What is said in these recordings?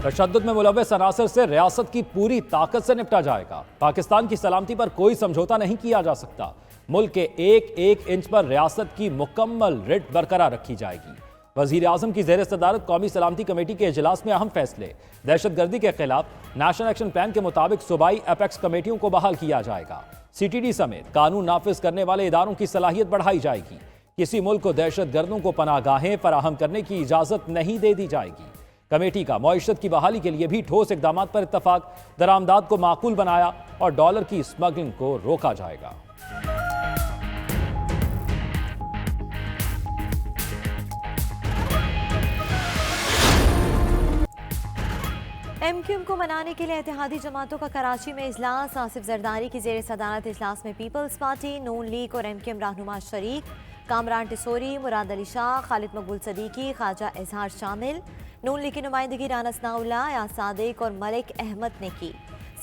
तशद्दुद में मुलव्वस अनासर से रियासत की पूरी ताकत से निपटा जाएगा। पाकिस्तान की सलामती पर कोई समझौता नहीं किया जा सकता। मुल्क के एक एक इंच पर रियासत की मुकम्मल रिट बरकरार रखी जाएगी। वजीर आजम की जेर सदारत कौमी सलामती कमेटी के इजलास में अहम फैसले। दहशतगर्दी के खिलाफ नेशनल एक्शन प्लान के मुताबिक सूबाई एपेक्स कमेटियों को बहाल किया जाएगा। CTD समेत कानून नाफिज करने वाले इदारों की सलाहियत बढ़ाई जाएगी। किसी मुल्क को दहशतगर्दों को पनाहगाहें फराहम करने की इजाजत नहीं दे दी जाएगी। कमेटी का मईशत की बहाली के लिए भी ठोस इकदाम पर इत्तफाक, दरामदाद को माकूल बनाया और डॉलर की स्मगलिंग को रोका जाएगा। MQM को मनाने के लिए इत्तेहादी जमातों का कराची में इजलास। आसिफ जरदारी की जेर सदारत इजलास में पीपल्स पार्टी, नून लीग और MQM रहनुमा शरीक। कामरान टिसोरी, मुराद अली शाह, खालिद मकबूल सदीकी, ख्वाजा इजहार शामिल। नून लीग की नुमाइंदगी राना सनाउल्लाह, या सादिक और मलिक अहमद ने की।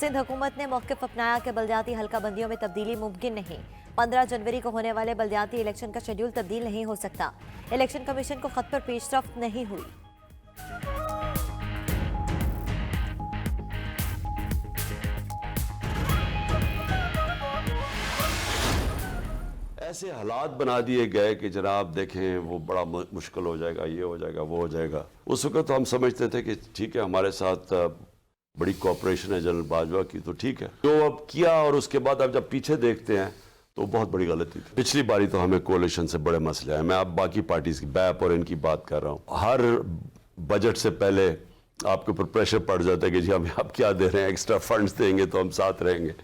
सिंध हुकूमत ने मौक़िफ़ अपनाया कि बल्दियाती हल्का बंदियों में तब्दीली मुमकिन नहीं। 15 जनवरी को होने वाले बल्दियाती इलेक्शन का शेड्यूल तब्दील नहीं हो सकता। इलेक्शन कमीशन को खत पर पेशरफ्त नहीं हुई। ऐसे हालात बना दिए गए कि जनाब देखें वो बड़ा मुश्किल हो जाएगा, ये हो जाएगा, वो हो जाएगा। उस वक्त तो हम समझते थे कि ठीक है, हमारे साथ बड़ी कोऑपरेशन है जनरल बाजवा की, तो ठीक है। जो अब किया और उसके बाद अब जब पीछे देखते हैं तो बहुत बड़ी गलती थी। पिछली बारी तो हमें कोalition से बड़े मसले आए। मैं अब बाकी पार्टीज की बैप और इनकी बात कर रहा हूँ। हर बजट से पहले आपके ऊपर प्रेशर पड़ जाता है कि जी हम आप क्या दे रहे हैं, एक्स्ट्रा फंड्स देंगे तो हम साथ रहेंगे।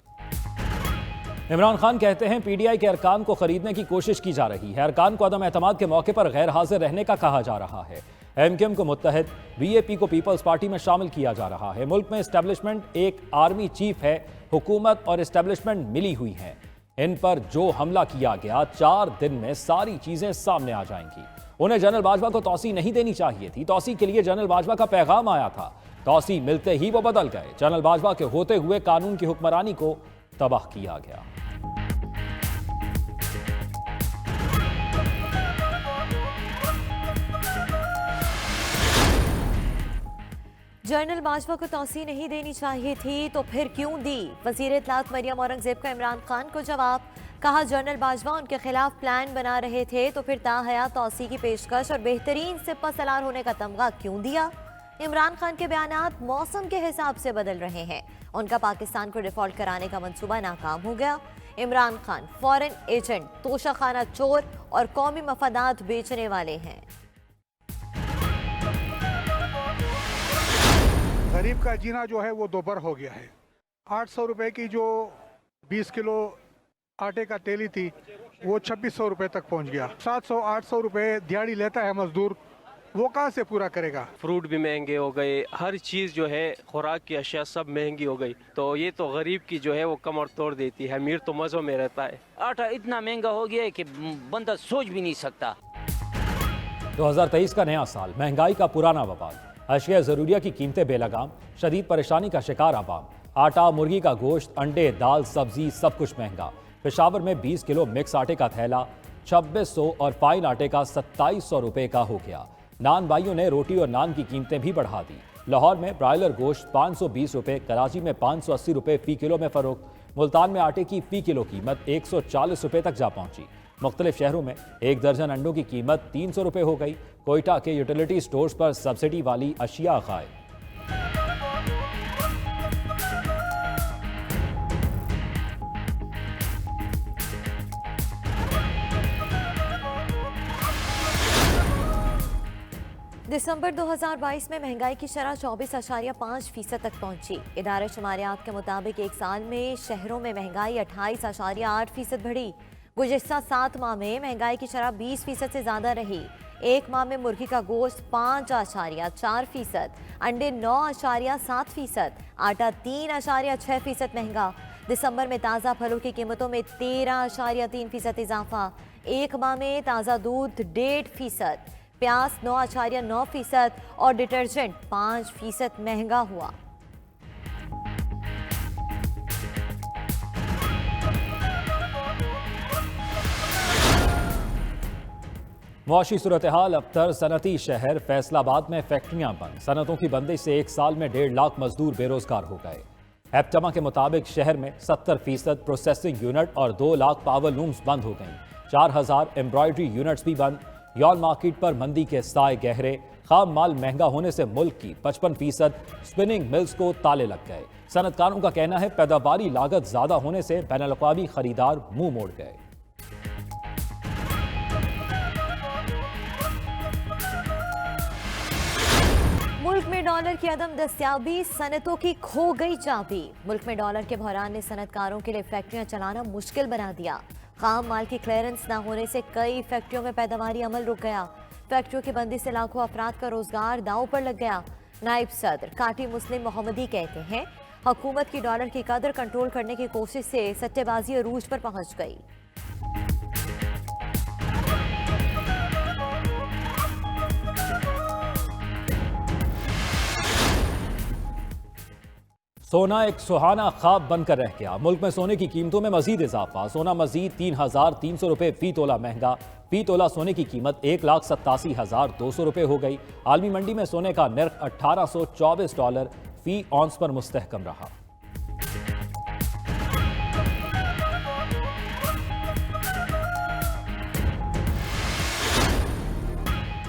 इमरान खान कहते हैं PDI के अरकान को खरीदने की कोशिश की जा रही है। अरकान को अदम एतमाद के मौके पर गैर हाजिर रहने का कहा जा रहा है। MQM को मुत्तहद, BAP को पीपल्स पार्टी में शामिल किया जा रहा है। मुल्क में इस्टेब्लिशमेंट एक आर्मी चीफ है, हुकूमत और इस्टेब्लिशमेंट मिली हुई हैं। इन पर जो हमला किया गया 4 दिन में सारी चीजें सामने आ जाएंगी। उन्हें जनरल बाजवा को तौसी नहीं देनी चाहिए थी। तौसी के लिए जनरल बाजवा का पैगाम आया था। तौसी मिलते ही वो बदल गए। जनरल बाजवा के होते हुए कानून की हुक्मरानी को तबाह किया गया। जनरल बाजवा को तौसी नहीं देनी चाहिए थी तो फिर क्यों दी? वज़ीर इत्तलात मरियम औरंगजेब का इमरान खान को जवाब। कहा जनरल बाजवा उनके खिलाफ प्लान बना रहे थे तो फिर ताहयात तौसी की पेशकश और बेहतरीन सिपा सलार होने का तमगा क्यों दिया? इमरान खान के बयानात मौसम के हिसाब से बदल रहे हैं। उनका पाकिस्तान को डिफॉल्ट कराने का मंसूबा नाकाम हो गया। इमरान खान फॉरेन एजेंट, तोशाखाना चोर और कौमी मफादात बेचने वाले हैं। गरीब का जीना जो है वो दोबर हो गया है। 800 रुपए की जो 20 किलो आटे का तेली थी वो 2600 रुपए तक पहुंच गया। 700-800 रुपए दिहाड़ी लेता है मजदूर, वो कहाँ से पूरा करेगा? फ्रूट भी महंगे हो गए, हर चीज़ जो है खुराक की अशिया सब महंगी हो गई। तो ये तो गरीब की जो है वो कमर तोड़ देती है। अमीर तो मज़ों में रहता है। आटा इतना महंगा हो गया है कि बंदा सोच भी नहीं सकता। 2023 का नया साल, महंगाई का पुराना वबाल, अशिया ज़रूरिया की कीमतें बेलगाम, शदीद परेशानी का शिकार आवाम। आटा, मुर्गी का गोश्त, अंडे, दाल, सब्जी सब कुछ महंगा। पेशावर में 20 किलो मिक्स आटे का थैला 2600 और फाइन आटे का 2700 रुपये का हो गया। नान भाइयों ने रोटी और नान की कीमतें भी बढ़ा दी। लाहौर में ब्रायलर गोश्त 520 रुपये, कराची में 580 रुपये फ़ी किलो में फ़रोख्त। मुल्तान में आटे की फ़ी किलो कीमत 140 रुपये तक जा पहुंची। मुख्तलिफ शहरों में 1 दर्जन अंडों की कीमत 300 रुपये हो गई। कोयटा के यूटिलिटी स्टोर्स पर सब्सिडी वाली अशिया गायब। दिसंबर 2022 में महंगाई की शरह 24.5% तक पहुंची। इदारे शुमारियात के मुताबिक एक साल में शहरों में महंगाई 28.8% बढ़ी। गुज़िश्ता 7 माह में महंगाई की शरह 20% से ज़्यादा रही। एक माह में मुर्गी का गोश्त 5.4%, अंडे 9.7%, आटा 3.6% महंगा। दिसंबर में ताज़ा फलों की कीमतों में 13.3% इजाफा। एक माह में ताज़ा दूध 1.5%, प्याज 9.9% और डिटर्जेंट 5% महंगा हुआ। मुआशी सूरत हाल अबतर सनती शहर फैसलाबाद में फैक्ट्रियां बंद। सनतों की बंदिश से 1 साल में 1.5 लाख मजदूर बेरोजगार हो गए। एप्टमा के मुताबिक शहर में 70% प्रोसेसिंग यूनिट और 2 लाख पावर लूम्स बंद हो गईं। 4000 एम्ब्रॉयडरी यूनिट्स भी बंद। यौन मार्केट पर मंदी के साए गहरे। खाम माल महंगा होने से मुल्क की 55% स्पिनिंग मिल्स को ताले लग गए। सनतकारों का कहना है पैदावारी लागत ज्यादा होने से बैनुल-अक़वामी खरीदार मुंह मोड़ गए। मुल्क में डॉलर की अदम दस्तियाबी सनतों की खो गई चाबी। मुल्क में डॉलर के बहरान ने सनतकारों के लिए फैक्ट्रियां चलाना मुश्किल बना दिया। खाम माल की क्लियरेंस न होने से कई फैक्ट्रियों में पैदावारी अमल रुक गया। फैक्ट्रियों की बंदी से लाखों अफराद का रोजगार दांव पर लग गया। नायब सदर काटी मुस्लिम मोहम्मदी कहते हैं हुकूमत की डॉलर की कदर कंट्रोल करने की कोशिश से सट्टेबाजी अरूज पर पहुंच गई। सोना एक सुहाना ख्वाब बनकर रह गया। मुल्क में सोने की कीमतों में मजीद इजाफा। सोना मजीद 3,300 रुपये फी तोला महंगा। फी तोला सोने की कीमत 1,87,200 रुपये हो गई। आलमी मंडी में सोने का निर्ख $1824 फी औंस पर मुस्तहकम रहा।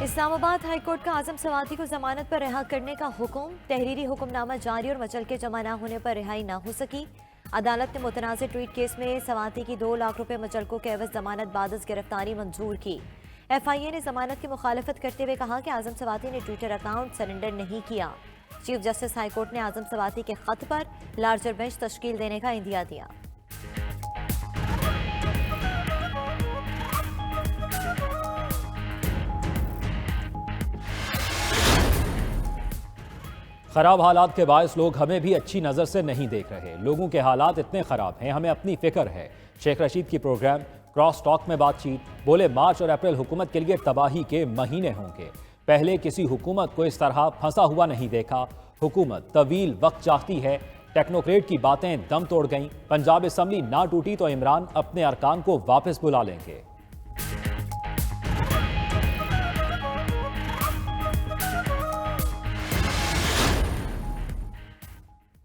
इस्लामाबाद हाईकोर्ट का आजम सवाती को जमानत पर रिहा करने का हुक्म। तहरीरी हुक्मनामा जारी और मचलके जमा न होने पर रिहाई न हो सकी। अदालत ने मुतनाज़ ट्वीट केस में सवाती की 2 लाख रुपए मचलकों के एवज जमानत बादस गिरफ्तारी मंजूर की। FIA ने जमानत की मुखालफत करते हुए कहा कि आजम सवाती ने ट्विटर अकाउंट सरेंडर नहीं किया। चीफ जस्टिस हाईकोर्ट ने आजम सवाती के खत पर लार्जर बेंच तश्कील देने का इंदिया दिया। खराब हालात के बायस लोग हमें भी अच्छी नज़र से नहीं देख रहे। लोगों के हालात इतने ख़राब हैं, हमें अपनी फिक्र है। शेख रशीद की प्रोग्राम क्रॉस टॉक में बातचीत। बोले मार्च और अप्रैल हुकूमत के लिए तबाही के महीने होंगे। पहले किसी हुकूमत को इस तरह फंसा हुआ नहीं देखा। हुकूमत तवील वक्त चाहती है। टेक्नोक्रेट की बातें दम तोड़ गईं। पंजाब असम्बली ना टूटी तो इमरान अपने अरकान को वापस बुला लेंगे।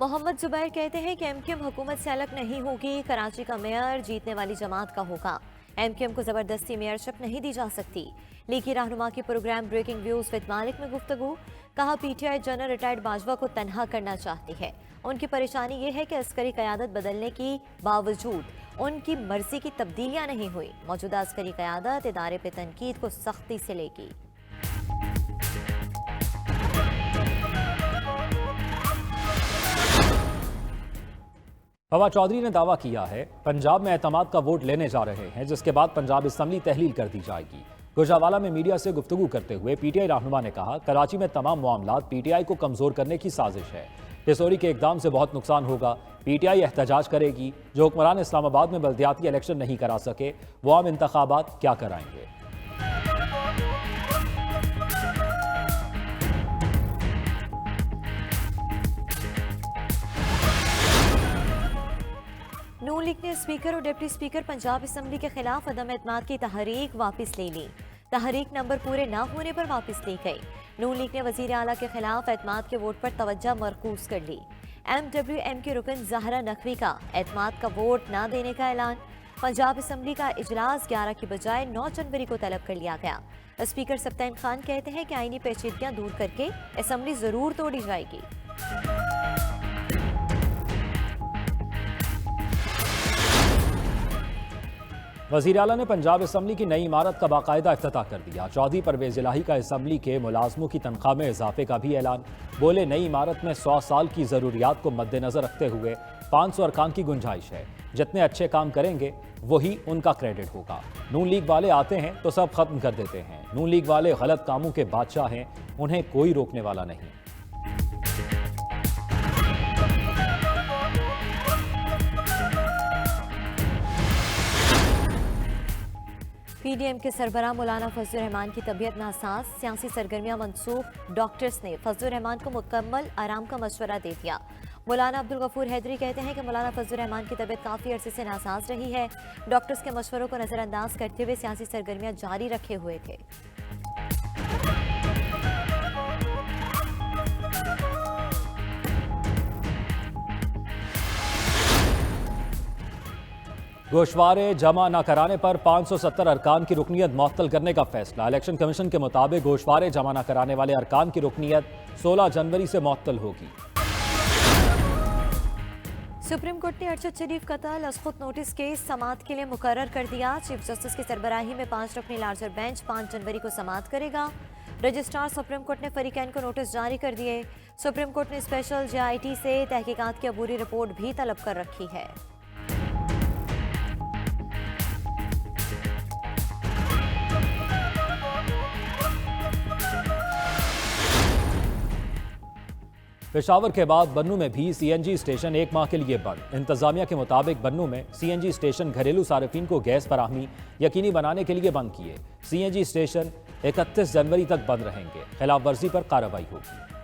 मोहम्मद जुबैर कहते हैं कि MQM हुकूमत से अलग नहीं होगी। कराची का मेयर जीतने वाली जमात का होगा। MQM को जबरदस्ती मेयरशिप नहीं दी जा सकती। लीगी रहनुमा की प्रोग्राम ब्रेकिंग व्यूज विद मालिक में गुफ्तगू। कहा PTI जनरल रिटायर्ड बाजवा को तनहा करना चाहती है। उनकी परेशानी ये है कि अस्करी क़यादत बदलने की बावजूद उनकी मर्जी की तब्दीलियां नहीं हुई। मौजूदा अस्करी क़यादत इदारे पे तनकीद को सख्ती से लेगी। फवाद चौधरी ने दावा किया है पंजाब में एतमाद का वोट लेने जा रहे हैं, जिसके बाद पंजाब असम्बली तहलील कर दी जाएगी। गुजरावाला में मीडिया से गुफ्तगू करते हुए PTI रहनुमा ने कहा कराची में तमाम मामलात PTI को कमजोर करने की साजिश है। डिसोरी के इकदाम से बहुत नुकसान होगा। PTI एहतजाज करेगी। जो हुक्मरान इस्लामाबाद में बल्दियाती इलेक्शन नहीं करा सके वो आम इंतखाबात क्या कराएंगे। नून लीग ने स्पीकर और डिप्टी स्पीकर पंजाब असम्बली के खिलाफ अदम एतमाद की तहरीक वापस ले ली। तहरीक नंबर पूरे न होने पर वापस ली गई। नून लीग ने वजीर आला के खिलाफ एतमाद के वोट पर तवज्जो मरकूज कर ली। MWM के रुकन ज़हरा नकवी का एतमाद का वोट न देने का ऐलान। पंजाब असम्बली का इजलास 11 की बजाय 9 जनवरी को तलब कर लिया गया। स्पीकर सप्तान खान कहते हैं कि आईनी पेचीदगियां दूर करके असम्बली जरूर तोड़ी जाएगी। वज़ीर आला ने पंजाब असम्बली की नई इमारत का बाकायदा इफ्तिताह कर दिया। चौधरी परवेज इलाही का असम्बली के मुलाजमों की तनख्वाह में इजाफे का भी ऐलान। बोले नई इमारत में 100 साल की ज़रूरियात को मद्देनजर रखते हुए 500 अरकान की गुंजाइश है। जितने अच्छे काम करेंगे वही उनका क्रेडिट होगा। नून लीग वाले आते हैं तो सब खत्म कर देते हैं। नून लीग वाले गलत कामों के बादशाह हैं, उन्हें कोई रोकने वाला नहीं। PDM के सरबराह मौलाना फजलुर रहमान की तबीयत नासाज। सियासी सरगर्मियां मनसूख। डॉक्टर्स ने फजलुर रहमान को मुकम्मल आराम का मशवरा दे दिया। मौलाना अब्दुल गफूर हैदरी कहते हैं कि मौलाना फजलुर रहमान की तबीयत काफ़ी अरसे से नासाज रही है। डॉक्टर्स के मशवरों को नज़रअंदाज करते हुए सियासी सरगर्मियां जारी रखे हुए थे। गोशवारे जमा न कराने पर 570 अरकान की रुकनीत मुअत्तल करने का फैसला। इलेक्शन कमीशन के मुताबिक गोशवारे जमा न कराने वाले अरकान की रुकनीत 16 जनवरी से मुअत्तल होगी। सुप्रीम कोर्ट ने अरशद शरीफ कत्ल अस्खुद नोटिस केस समाअत के लिए मुकर्रर कर दिया। चीफ जस्टिस की सरबराही में 5 रुकनी लार्जर बेंच 5 जनवरी को समाअत करेगा। रजिस्ट्रार सुप्रीम कोर्ट ने फरीकैन को नोटिस जारी कर दिए। सुप्रीम कोर्ट ने स्पेशल JIT से तहकीकात की अबूरी रिपोर्ट भी तलब कर रखी है। पेशावर के बाद बन्नू में भी CNG स्टेशन 1 माह के लिए बंद। इंतजामिया के मुताबिक बन्नू में CNG स्टेशन घरेलू सार्फिन को गैस फराहमी यकीनी बनाने के लिए बंद किए। CNG स्टेशन 31 जनवरी तक बंद रहेंगे। खिलाफ वर्जी पर कार्रवाई होगी।